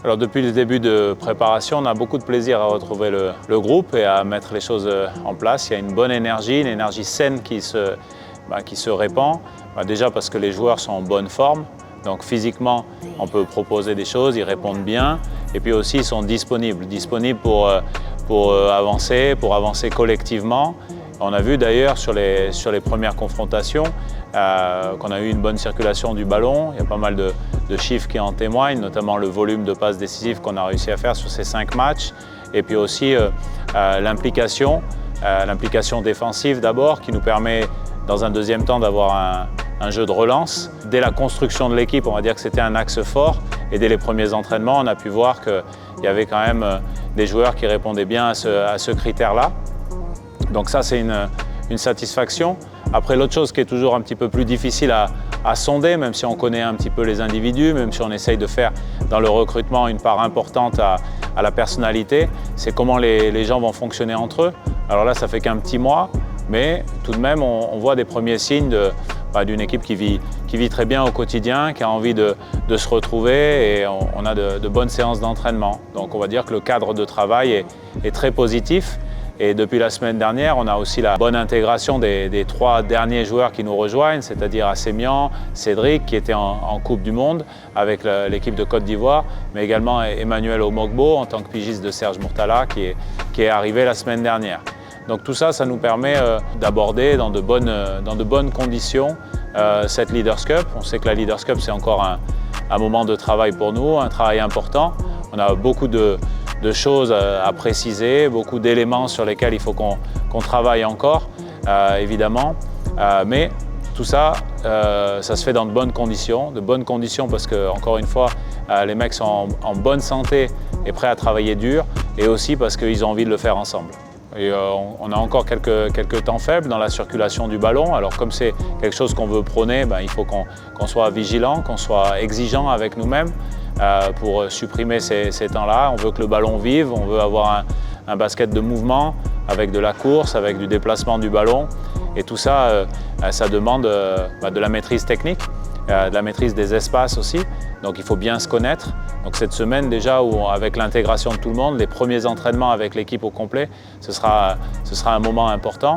Alors depuis le début de préparation, on a beaucoup de plaisir à retrouver le groupe et à mettre les choses en place. Il y a une bonne énergie, une énergie saine qui se répand. Déjà parce que les joueurs sont en bonne forme, donc physiquement on peut proposer des choses, ils répondent bien et puis aussi ils sont disponibles pour avancer collectivement. On a vu d'ailleurs sur les premières confrontations qu'on a eu une bonne circulation du ballon. Il y a pas mal de chiffres qui en témoignent, notamment le volume de passes décisives qu'on a réussi à faire sur ces 5 matchs. Et puis aussi l'implication défensive d'abord, qui nous permet dans un deuxième temps d'avoir un jeu de relance. Dès la construction de l'équipe, on va dire que c'était un axe fort. Et dès les premiers entraînements, on a pu voir qu'il y avait quand même des joueurs qui répondaient bien à ce critère-là. Donc ça, c'est une satisfaction. Après, l'autre chose qui est toujours un petit peu plus difficile à sonder, même si on connaît un petit peu les individus, même si on essaye de faire dans le recrutement une part importante à la personnalité, c'est comment les gens vont fonctionner entre eux. Alors là, ça fait qu'un petit mois, mais tout de même, on voit des premiers signes d'une équipe qui vit très bien au quotidien, qui a envie de se retrouver, et on a de bonnes séances d'entraînement. Donc on va dire que le cadre de travail est très positif. Et depuis la semaine dernière, on a aussi la bonne intégration des 3 derniers joueurs qui nous rejoignent, c'est-à-dire Assemian, Cédric qui était en Coupe du Monde avec l'équipe de Côte d'Ivoire, mais également Emmanuel Omogbo en tant que pigiste de Serge Mourtala qui est arrivé la semaine dernière. Donc tout ça, ça nous permet d'aborder dans de bonnes conditions cette Leaders Cup. On sait que la Leaders Cup, c'est encore un moment de travail pour nous, un travail important. On a beaucoup de choses à préciser, beaucoup d'éléments sur lesquels il faut qu'on travaille encore, évidemment. Mais tout ça, ça se fait dans de bonnes conditions parce que, encore une fois, les mecs sont en bonne santé et prêts à travailler dur, et aussi parce qu'ils ont envie de le faire ensemble. Et on a encore quelques temps faibles dans la circulation du ballon. Alors comme c'est quelque chose qu'on veut prôner, il faut qu'on soit vigilant, qu'on soit exigeant avec nous-mêmes pour supprimer ces temps-là. On veut que le ballon vive, on veut avoir un basket de mouvement avec de la course, avec du déplacement du ballon. Et tout ça, ça demande de la maîtrise technique, de la maîtrise des espaces aussi. Donc il faut bien se connaître. Donc cette semaine déjà, avec l'intégration de tout le monde, les premiers entraînements avec l'équipe au complet, ce sera un moment important.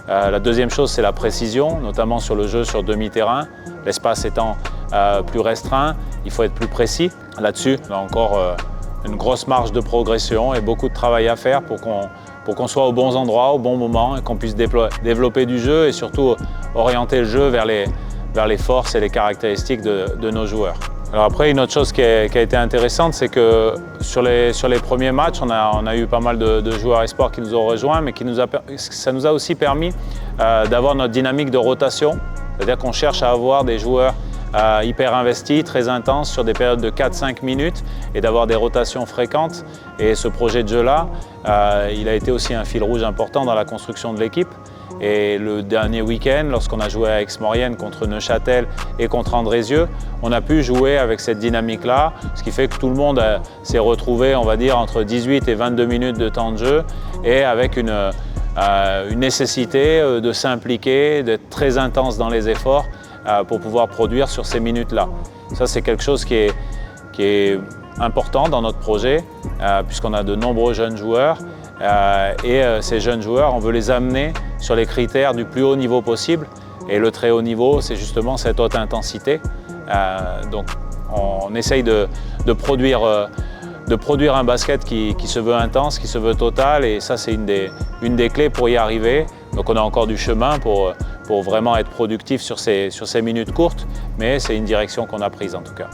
La deuxième chose, c'est la précision, notamment sur le jeu sur demi-terrain. L'espace étant plus restreint, il faut être plus précis. Là-dessus, on a encore une grosse marge de progression et beaucoup de travail à faire pour qu'on soit aux bons endroits, au bon moment, et qu'on puisse développer du jeu et surtout orienter le jeu vers les forces et les caractéristiques de nos joueurs. Alors après, une autre chose qui a été intéressante, c'est que sur les premiers matchs, on a eu pas mal de joueurs espoirs qui nous ont rejoints, mais ça nous a aussi permis d'avoir notre dynamique de rotation. C'est-à-dire qu'on cherche à avoir des joueurs hyper investis, très intenses, sur des périodes de 4-5 minutes, et d'avoir des rotations fréquentes. Et ce projet de jeu-là, il a été aussi un fil rouge important dans la construction de l'équipe. Et le dernier week-end, lorsqu'on a joué à Aix-Maurienne contre Neuchâtel et contre Andrézieux, on a pu jouer avec cette dynamique-là, ce qui fait que tout le monde s'est retrouvé, on va dire, entre 18 et 22 minutes de temps de jeu, et avec une nécessité de s'impliquer, d'être très intense dans les efforts pour pouvoir produire sur ces minutes-là. Ça, c'est quelque chose qui est important dans notre projet, puisqu'on a de nombreux jeunes joueurs. Et ces jeunes joueurs, on veut les amener sur les critères du plus haut niveau possible. Et le très haut niveau, c'est justement cette haute intensité. Donc on essaye de produire un basket qui se veut intense, qui se veut total. Et ça, c'est une des clés pour y arriver. Donc on a encore du chemin pour vraiment être productif sur ces minutes courtes. Mais c'est une direction qu'on a prise en tout cas.